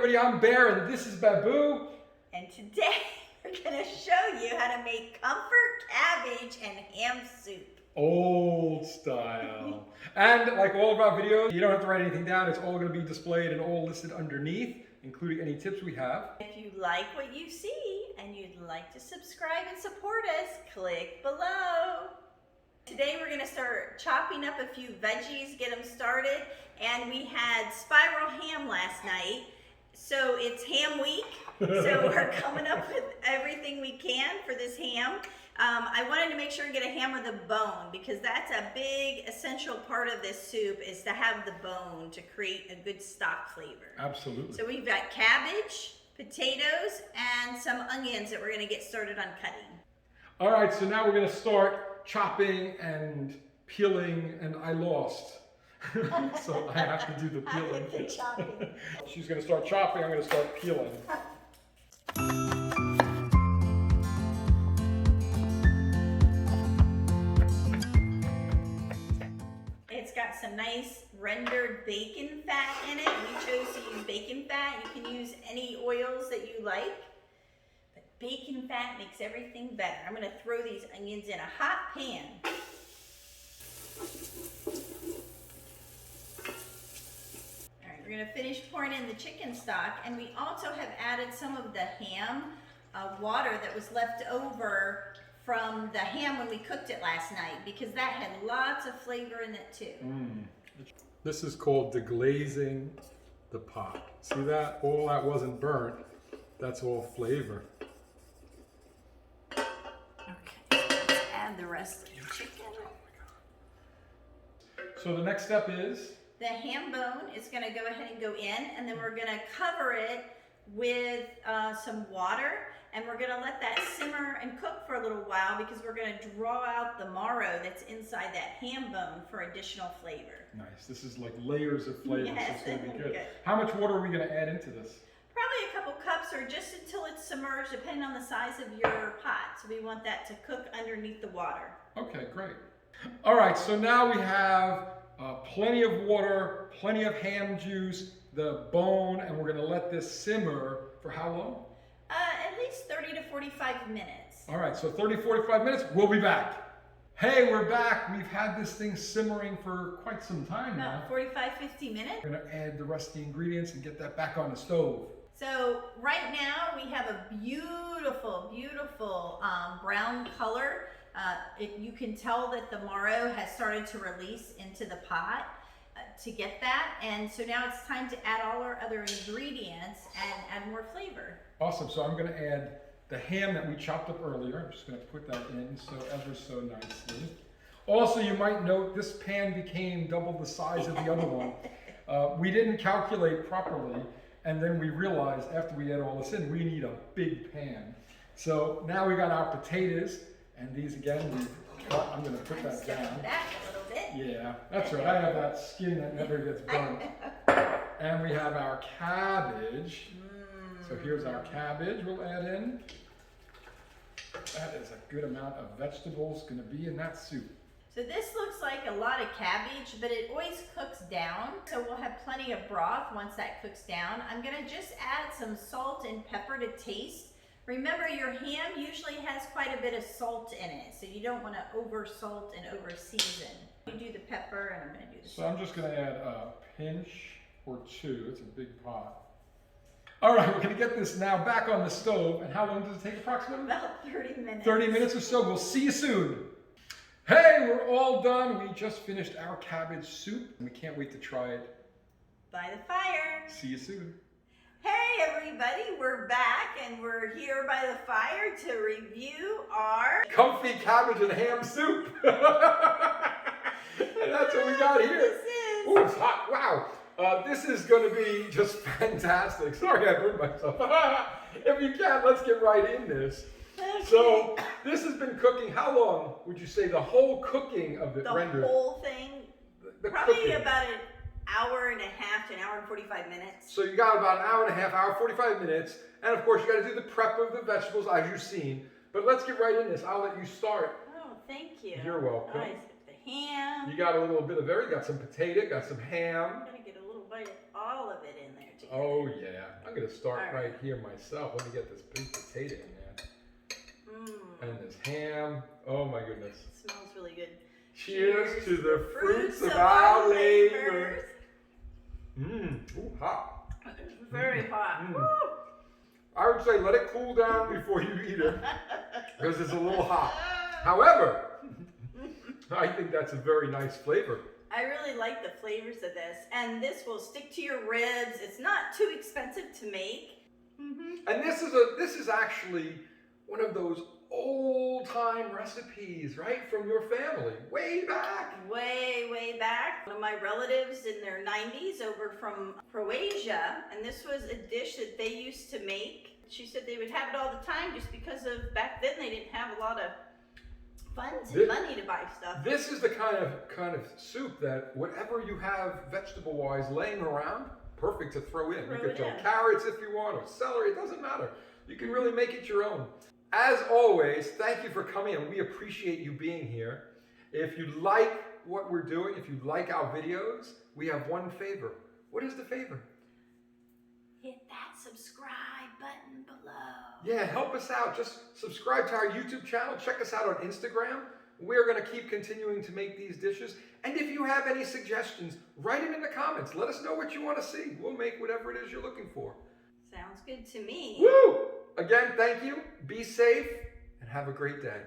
everybody, I'm Bear and this is Babu. And today we're going to show you how to make comfort cabbage and ham soup. Old style. And like all of our videos, you don't have to write anything down. It's all going to be displayed and all listed underneath, including any tips we have. If you like what you see and you'd like to subscribe and support us, click below. Today we're going to start chopping up a few veggies, get them started. And we had spiral ham last night, so it's ham week. So we're coming up with everything we can for this ham. I wanted to make sure to get a ham with a bone because that's a big essential part of this soup, is to have the bone to create a good stock flavor. Absolutely. So we've got cabbage, potatoes, and some onions that we're going to get started on cutting. All right, so now we're going to start chopping and peeling, and I lost. So I have to do the peeling. The chopping. She's going to start chopping, I'm going to start peeling. It's got some nice rendered bacon fat in it. We chose to use bacon fat. You can use any oils that you like, but bacon fat makes everything better. I'm going to throw these onions in a hot pan. We're going to finish pouring in the chicken stock, and we also have added some of the ham water that was left over from the ham when we cooked it last night, because that had lots of flavor in it too. This is called deglazing the pot. See that? All that wasn't burnt. That's all flavor. Okay, let's add the rest of the chicken. So the next step is? The ham bone is going to go ahead and go in, and then we're going to cover it with some water, and we're going to let that simmer and cook for a little while because we're going to draw out the marrow that's inside that ham bone for additional flavor. Nice. This is like layers of flavor, Yes, so it's going to be good. good. How much water are we going to add into this? Probably a couple cups, or just until it's submerged, depending on the size of your pot. So we want that to cook underneath the water. Okay, great. All right, so now we have plenty of water, plenty of ham juice, the bone, and we're going to let this simmer for how long? At least 30 to 45 minutes. All right, so 30, 45 minutes, we'll be back. Hey, we're back. We've had this thing simmering for quite some time now. About 45, 50 minutes. We're going to add the rest of the ingredients and get that back on the stove. So right now we have a beautiful, beautiful brown color. You can tell that the marrow has started to release into the pot to get that. And so now it's time to add all our other ingredients and add more flavor. Awesome. So I'm going to add the ham that we chopped up earlier. I'm just going to put that in ever so nicely. Also, you might note this pan became double the size of the other one. We didn't calculate properly, and then we realized after we add all this in, we need a big pan. So now we got our potatoes. And these again, we cut. I'm going to put that down. Back a little bit. Yeah, that's right. I have that skin that never gets burnt. And we have our cabbage. So here's our cabbage we'll add in. That is a good amount of vegetables going to be in that soup. So this looks like a lot of cabbage, but it always cooks down. So we'll have plenty of broth once that cooks down. I'm going to just add some salt and pepper to taste. Remember, your ham usually has quite a bit of salt in it, so you don't want to over salt and over season. You do the pepper, and I'm going to do the salt. So I'm just going to add a pinch or two. It's a big pot. All right, we're going to get this now back on the stove. And how long does it take approximately? About 30 minutes. 30 minutes or so. We'll see you soon. Hey, we're all done. We just finished our cabbage soup, and we can't wait to try it. By the fire. See you soon. Hey everybody, we're back and we're here by the fire to review our Comphy cabbage and ham soup. And that's what we got here. This is. Ooh, it's hot. Wow. This is going to be just fantastic. Sorry I burned myself. If you can, let's get right in this. Okay. So this has been cooking. How long would you say the whole cooking of it rendered? The whole thing? The Probably cooking. about an hour and a half to an hour and 45 minutes. So you got about an hour and a half, hour, 45 minutes. And of course, you got to do the prep of the vegetables as you've seen. But let's get right in this. I'll let you start. Oh, thank you. You're welcome. I put the ham. You got a little bit of everything. Got some potato, got some ham. I'm going to get a little bite of all of it in there Oh yeah, I'm gonna start All right here myself. Let me get this big potato in there. And this ham. Oh my goodness. It smells really good. Cheers to the fruits of our labor. Ooh, hot. It's very hot. Woo. I would say let it cool down before you eat it, because it's a little hot. However, I think that's a very nice flavor. I really like the flavors of this, and this will stick to your ribs. It's not too expensive to make. And this is actually one of those old-time recipes, right, from your family, way back. Way back. One of my relatives in their 90s over from Croatia, and this was a dish that they used to make. She said they would have it all the time just because of back then they didn't have a lot of funds and money to buy stuff. This is the kind of soup that whatever you have vegetable-wise laying around, perfect to throw in. You could throw carrots if you want, or celery, it doesn't matter. You can really make it your own. As always, thank you for coming, and we appreciate you being here. If you like what we're doing, if you like our videos, we have one favor. What is the favor? Hit that subscribe button below. Yeah, help us out. Just subscribe to our YouTube channel. Check us out on Instagram. We're going to keep continuing to make these dishes. And if you have any suggestions, write them in the comments. Let us know what you want to see. We'll make whatever it is you're looking for. Sounds good to me. Woo! Again, thank you. Be safe and have a great day.